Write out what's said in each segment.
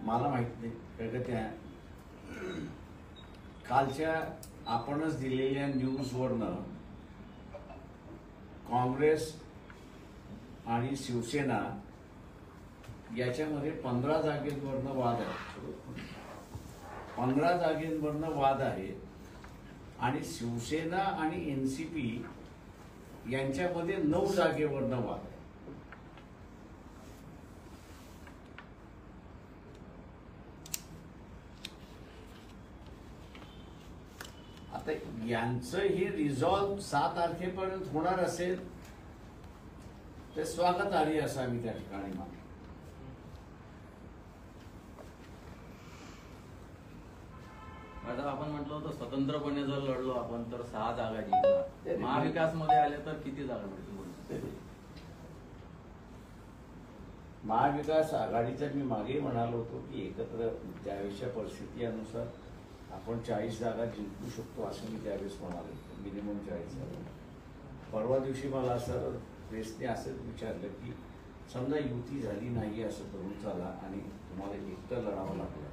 मला माहित नाही कारण त्या कालच्या आपणच दिलेल्या न्यूजवरनं काँग्रेस आणि शिवसेना याच्यामध्ये 15 जागेवरनं वाद आहे. 15 जागेवरनं वाद आहे आणि शिवसेना आणि एनसीपी यांच्यामध्ये 9 जागेवरनं वाद आहे. आता यांचं हे रिझॉल्व 7 तारखेपर्यंत होणार असेल ते स्वागत आली असावी त्या ठिकाणी. आता आपण म्हटलं होतं स्वतंत्रपणे जर लढलो आपण तर 6 जागा जिंकणार. महाविकास मध्ये आले तर किती जागा मिळतील? महाविकास आघाडीचा मी मागे म्हणालो होतो की एकत्र त्यावेळेच्या परिस्थितीनुसार आपण 40 जागा जिंकू शकतो असं मी त्यावेळेस म्हणालो. मिनिमम 40 जागा. परवा दिवशी मला असं प्रेसने असंच विचारलं की समजा युती झाली नाही असं करून चाला आणि तुम्हाला एकटं लढावं लागलं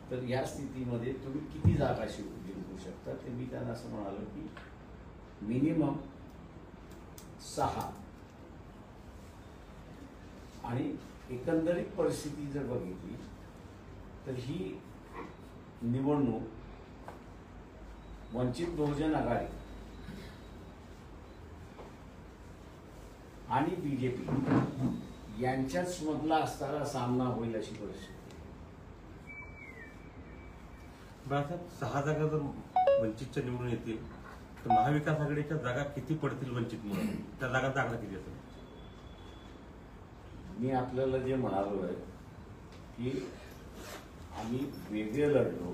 तर या स्थितीमध्ये तुम्ही किती जागा जिंकू शकता. ते मी त्यांना असं म्हणालो की मिनिमम 6. आणि एकंदरीत परिस्थिती जर बघितली तर ही निवडणूक वंचित बहुजन आघाडी आणि बीजेपी यांच्याच मधला असताना सामना होईल अशी परिस्थिती. बाळासाहेब 6 जागा जर वंचितच्या निवडून येतील तर महाविकास आघाडीच्या जागा किती पडतील वंचितमुळे? त्या जागांचा आकडा किती असेल? मी आपल्याला जे म्हणालो आहे की आम्ही वेगळे लढलो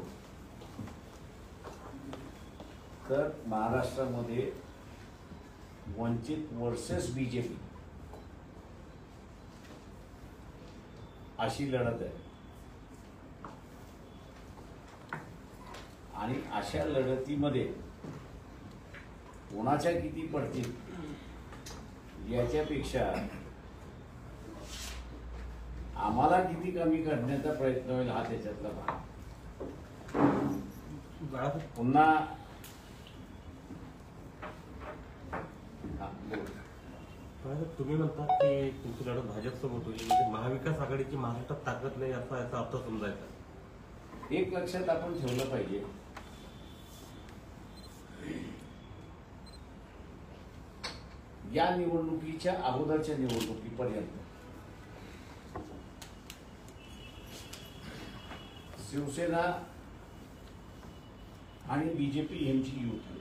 तर महाराष्ट्रामध्ये वंचित वर्सेस बीजेपी अशी लढत आहे आणि अशा लढतीमध्ये कोणाच्या किती पडतील याच्यापेक्षा आम्हाला किती कमी करण्याचा प्रयत्न होईल हा त्याच्यातला भाग. पुन्हा तुम्ही म्हणता की तुमची लढत भाजपसोबत होईल म्हणजे महाविकास आघाडीची महाराष्ट्रात ताकद नाही असा याचा अर्थ समजायचा. एक लक्षात आपण ठेवलं पाहिजे या निवडणुकीच्या अगोदरच्या निवडणुकीपर्यंत शिवसेना आणि बीजेपी यांची युती.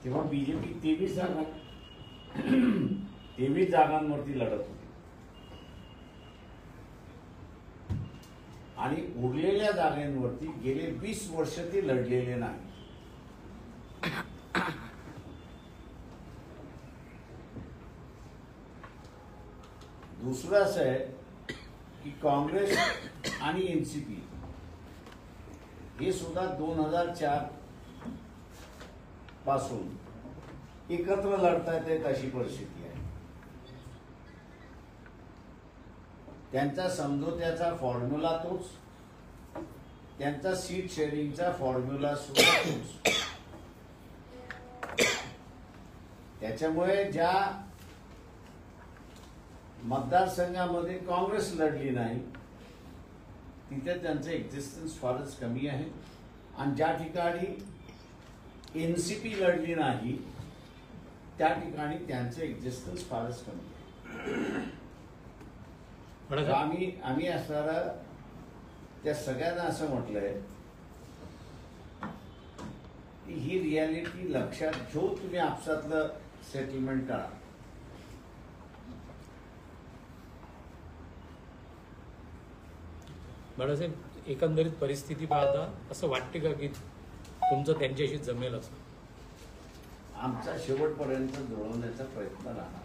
तेव्हा बीजेपी 23 जागांवरती लढत होती आणि उरलेल्या जागांवरती गेले 20 वर्ष ते लढलेले नाही. दुसरं असं आहे की काँग्रेस आणि एनसीपी हे सुद्धा 2004 पासून एकत्र लढतायत आहेत अशी परिस्थिती आहे. त्यांचा समझोत्याचा फॉर्म्युला तोच, त्यांचा सीट शेअरिंगचा फॉर्म्युला सुद्धा तोच. त्याच्यामुळे ज्या मतदारसंघामध्ये काँग्रेस लढली नाही तिथे त्यांचं एक्झिस्टन्स फारच कमी आहे आणि ज्या ठिकाणी एनसीपी लढली नाही त्या ठिकाणी त्यांचं एक्झिस्टन्स फारच कमी आहे. आम्ही असणारा त्या सगळ्यांना असं म्हटलंय की ही रियालिटी लक्षात घेऊन तुम्ही आपसातलं सेटलमेंट करा. बाळासाहेब एकंदरीत परिस्थिती पाहता असं वाटते का की तुमचं त्यांच्याशी जमेल असं? आमचा शेवटपर्यंत जुळवण्याचा प्रयत्न राहणार.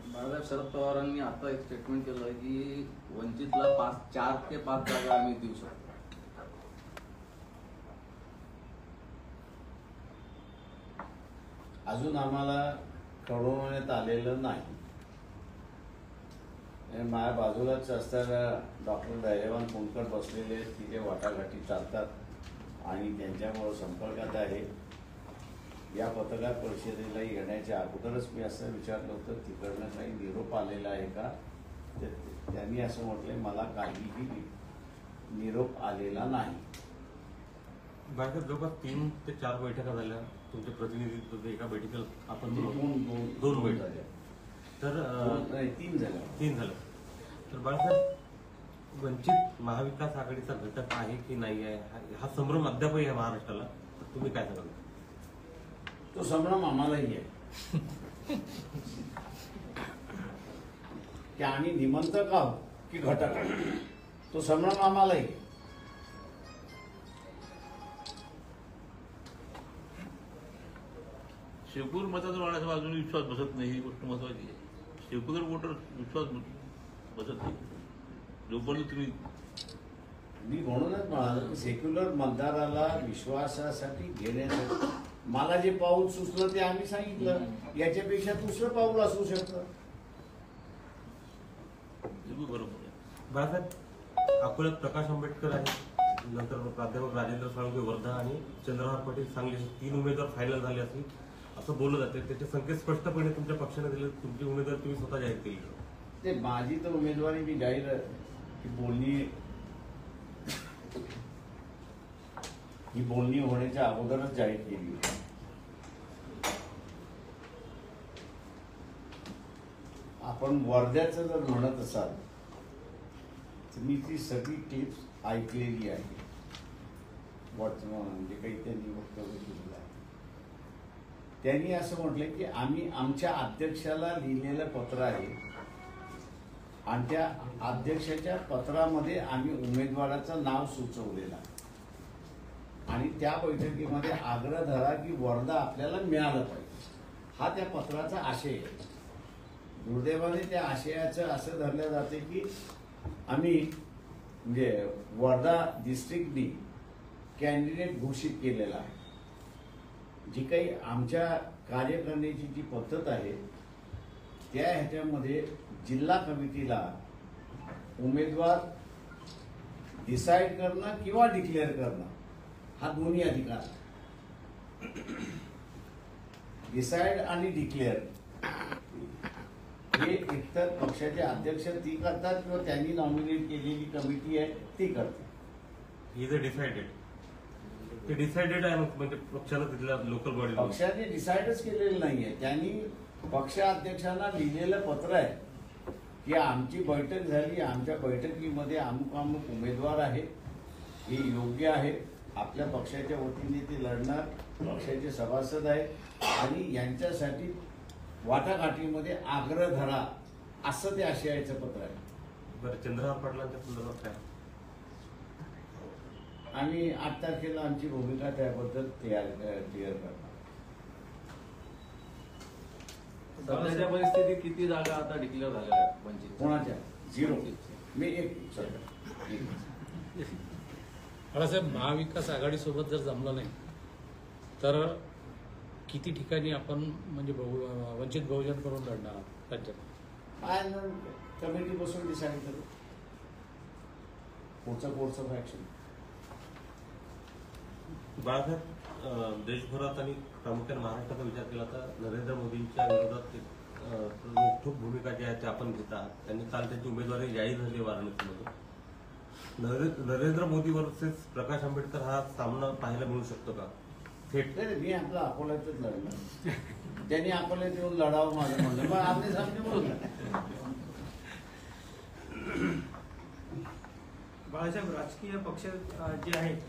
बाळासाहेब शरद पवारांनी आता एक स्टेटमेंट केलं की वंचितला 4 ते 5 जागा आम्ही देऊ शकतो. अजून आम्हाला कळवण्यात आलेलं नाही. आणि माझ्या बाजूलाच असताना डॉक्टर धैर्यवान कोणकर बसलेले तिथे वाटाघाटी चालतात आणि त्यांच्यामुळं संपर्कात आहे. या पत्रकार परिषदेला येण्याच्या अगोदरच मी असं विचारलं होतं तिकडनं काही निरोप आलेला आहे का, त्यांनी असं म्हटलंय मला काहीही निरोप आलेला नाही. बाहेर जवळपास 3 ते 4 बैठका झाल्या तुमच्या प्रतिनिधी एका बैठकीला आपण दोन बैठका तर 3 झाल्या. 3 झालं. तर बाळासाहेब वंचित महाविकास आघाडीचा घटक आहे की नाही आहे हा संभ्रम अद्यापही आहे महाराष्ट्राला, तर तुम्ही काय सांगाल? तो संभ्रम आम्हालाही आहे की आम्ही निमंत्रक आहोत की घटक आहोत, तो संभ्रम आम्हालाही आहे. सेक्युलर मताचा वाढायचा अजूनही विश्वास बसत नाही, ही गोष्ट महत्वाची आहे. सेक्युलर वोटर विश्वास बसत नाही जोपर्यंत तुम्ही. मी म्हणूनच म्हणालो की सेक्युलर मतदाराला विश्वासासाठी घेण्यासाठी मला जे पाऊल सुचलं ते आम्ही सांगितलं. याच्यापेक्षा दुसरं पाऊल असू शकतं. बरोबर आहे. बाळासाहेब अकोल्यात प्रकाश आंबेडकर आहे, नंतर प्राध्यापक राजेंद्र साळुंखे वर्धा आणि चंद्रहार पाटील सांगली असे 3 उमेदवार फायनल झाले असतील असं बोललं जाते. त्याचे संकेत स्पष्टपणे तुमच्या पक्षाने दिले, तुमची उमेदवार तुम्ही स्वतः जाहीर केली. ते माझी तर उमेदवारी मी जाहीर ही बोलणी होण्याच्या अगोदरच जाहीर केली होती. आपण वर्ध्याचं जर म्हणत असाल तर मी ती सगळी क्लिप्स ऐकलेली आहे. म्हणजे काही त्यांनी वक्तव्य केलेलं आहे. त्यांनी असं म्हटलं की आम्ही आमच्या अध्यक्षाला लिहिलेलं पत्र आहे आणि त्या अध्यक्षाच्या पत्रामध्ये आम्ही उमेदवाराचं नाव सुचवलेलं आहे आणि त्या बैठकीमध्ये आग्रह धरा की वर्धा आपल्याला मिळालं पाहिजे. हा त्या पत्राचा आशय आहे. दुर्दैवाने त्या आशयाचं असं धरलं जाते की आम्ही म्हणजे वर्धा डिस्ट्रिक्टनी कॅन्डिडेट घोषित केलेला आहे. जी काही आमच्या कार्य करण्याची जी पद्धत आहे त्या ह्याच्यामध्ये जिल्हा कमिटीला उमेदवार डिसाईड करणं किंवा डिक्लेअर करणं हा दोन्ही अधिकार आहे. डिसाईड आणि डिक्लेअर हे एकतर पक्षाचे अध्यक्ष ती करतात किंवा त्यांनी नॉमिनेट केलेली कमिटी आहे ती करते. ही जे डिसाइडेड ते डिसाइडेड आहे म्हणजे पक्षाला तिथल्या लोकल बॉडी पक्षाने डिसाईडच केलेलं नाहीये. त्यांनी पक्षाध्यक्षांना लिहिलेलं पत्र आहे की आमची बैठक झाली, आमच्या बैठकीमध्ये अमुक अमुक उमेदवार आहे, हे योग्य आहे, आपल्या पक्षाच्या वतीने ते लढणार, पक्षाचे सभासद आहेत आणि यांच्यासाठी वाटाघाटीमध्ये आग्रह धरा असं ते आशयाचं पत्र आहे. बरं, चंद्रहार पाटलांच्या संदर्भात काय? आम्ही 8 तारखेला आमची भूमिका त्याबद्दल क्लिअर करणार. सध्याच्या परिस्थितीत किती जागा आता डिक्लेअर झालेल्या आहेत वंचित? कोणाच्या? 0. मी एक बाळासाहेब महाविकास आघाडी सोबत जर जमलं नाही तर किती ठिकाणी आपण म्हणजे वंचित बहुजन करून लढणार राज्यात? कमिटी बसून डिसाईड करू पुढचं ऍक्शन. बाळासाहेब देशभरात आणि प्रामुख्याने महाराष्ट्राचा विचार केला तर नरेंद्र मोदींच्या विरोधात रोखठोक भूमिका जी आहे ते आपण घेत आहात. त्यांनी काल त्यांची उमेदवारी जाहीर झाली वाराणसीमध्ये. नरेंद्र मोदी वर्सेस प्रकाश आंबेडकर हा सामना पाहायला मिळू शकतो का थेट? मी आपला अकोल्यातच लढणार. त्यांनी अकोल्यात येऊन लढावं माझं म्हणलं मग आम्ही सामने बोलला. बाळासाहेब राजकीय पक्ष जे आहेत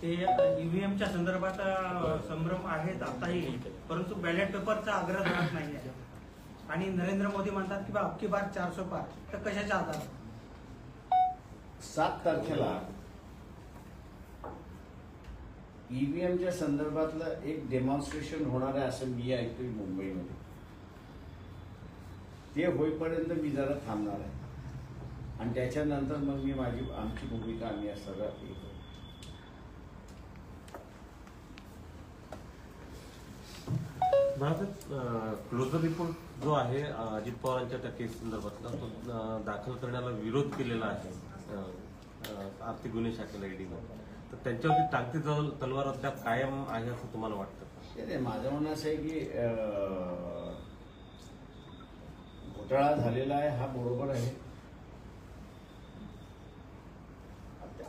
ते ईव्हीएमच्या संदर्भात संभ्रम आहेत आताही, परंतु बॅलेट पेपरचा आग्रह धरत नाही आहे आणि नरेंद्र मोदी म्हणतात की अबकी बार 400 पार. तर कशाच्या आधारावर? 7 तारखेला ईव्हीएमच्या संदर्भातलं एक डेमॉन्स्ट्रेशन होणार आहे असं मी ऐकतोय मुंबईमध्ये. ते होईपर्यंत मी जरा थांबणार आहे आणि त्याच्यानंतर मग मी आमची भूमिका आम्ही सगळं क्लोजर रिपोर्ट जो आहे अजित पवारांच्या त्या केस संदर्भातला तो दाखल करण्याला विरोध केलेला आहे आर्थिक गुन्हे शाखेला ईडीनं. तर त्यांच्यावरती टांगती तलवार अद्याप कायम आहे असं तुम्हाला वाटतं का? नाही, माझं म्हणणं असं आहे की घोटाळा झालेला आहे हा बरोबर आहे.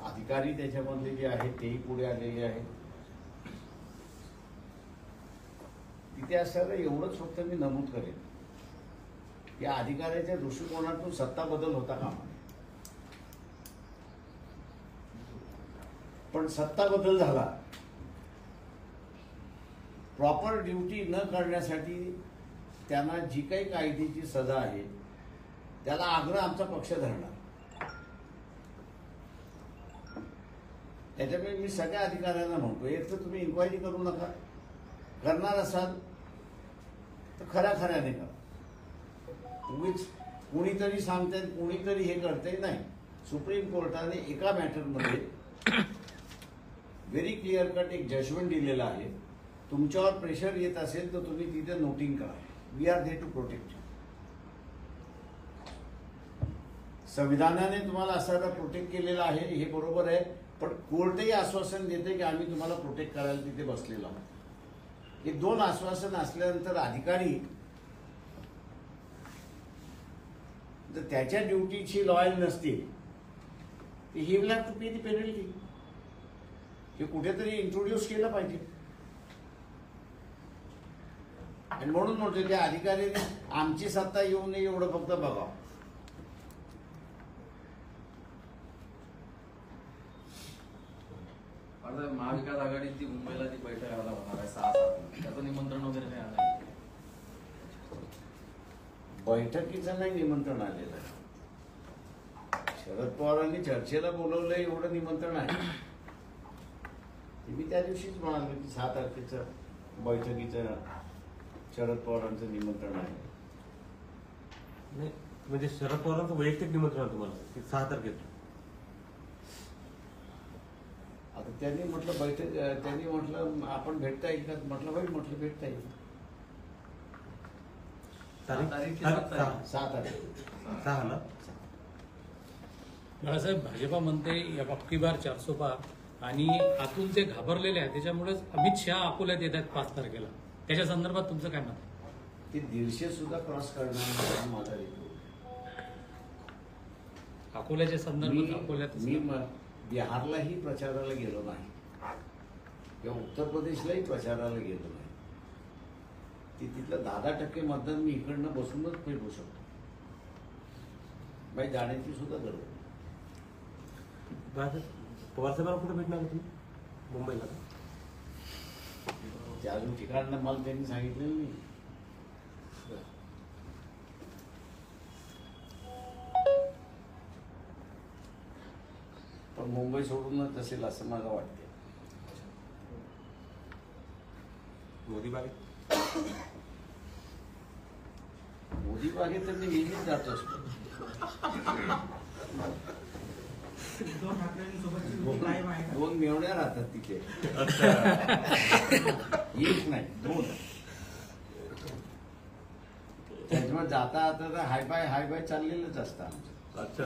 अधिकारी त्याच्यामधले जे आहेत तेही पुढे आलेले आहेत. तिथे असताना एवढंच फक्त मी नमूद करेन या अधिकाऱ्याच्या दृष्टिकोनातून सत्ता बदल होता कामा नये. पण सत्ता बदल झाला प्रॉपर ड्युटी न करण्यासाठी त्यांना जी काही कायद्याची सजा आहे त्याला आग्रह आमचा पक्ष धरणार. त्याच्यामुळे मी सगळ्या अधिकाऱ्यांना म्हणतो एक तर तुम्ही इन्क्वायरी करू नका, करणार असाल तर खऱ्याने करा. उगीच कुणीतरी सांगताय कुणीतरी हे करताय नाही. सुप्रीम कोर्टाने एका मॅटरमध्ये व्हेरी क्लिअर कट एक जजमेंट दिलेला आहे. तुमच्यावर प्रेशर येत असेल तर तुम्ही तिथे नोटिंग करा. We are there to protect. संविधानाने तुम्हाला असायला प्रोटेक्ट केलेलं आहे हे बरोबर आहे. पण कोर्टही आश्वासन देते की आम्ही तुम्हाला प्रोटेक्ट करायला तिथे बसलेलो आहोत. हे दोन आश्वासन असल्यानंतर अधिकारी जर त्याच्या ड्युटीची लॉयल नसतील he will have to pay the penalty. हे कुठेतरी इंट्रोड्यूस केलं पाहिजे. आणि म्हणून म्हणतो त्या अधिकाऱ्याने आमची सत्ता येऊ नये एवढं फक्त बघा. महाविकास आघाडीची मुंबईला ती बैठक आला होणार आहे 6-7 त्याचं निमंत्रण वगैरे काही आलं नाही? बैठकीचं नाही निमंत्रण आलेलं. शरद पवारांनी चर्चेला बोलवलं एवढं निमंत्रण आहे. मी त्या दिवशीच म्हणालो की 6 तारखेचं बैठकीचं शरद पवारांचं निमंत्रण आहे. नाही म्हणजे शरद पवारांचं वैयक्तिक निमंत्रण आहे तुम्हाला की 6 तारखेचं? आता त्यांनी म्हटलं बैठक, त्यांनी म्हटलं आपण भेटता येईल का? म्हटलं भाई म्हटलं भेटता येईल. तारीख 6 तारीख. 6 ना? बाळासाहेब भाजपा म्हणते या बाबकी बार 400 पार आणि आतून जे घाबरलेले आहेत त्याच्यामुळेच अमित शहा अकोल्यात येत आहेत 5 तारखेला. त्याच्या संदर्भात तुमचं काय मत आहे? ते 150 सुद्धा क्रॉस करणार माझा अकोल्याच्या संदर्भात अकोल्यात मी बिहारलाही प्रचाराला गेलो नाही किंवा उत्तर प्रदेशलाही प्रचाराला गेलो नाही. तिथलं 10% मतदान मी इकडनं बसूनच फेडू शकतो. बाई जाण्याची सुद्धा गरज नाही. पवार साहेबांना कुठे भेटणार आहे तुम्ही? मुंबईला? ते अजून ठिकाण मला त्यांनी सांगितलेलं नाही. पण मुंबई सोडूनच असेल असं मला वाटते. मोदी बागेत तर मी नेहमीच जात असतो. उद्धव ठाकरेंसोबतची भेट कायम आहे का? 2 मेवण्या राहतात तिथे. एक नाही 2. त्याच्यामुळे जाता आता हाय बाय चाललेलंच असतं आमचं. अच्छा.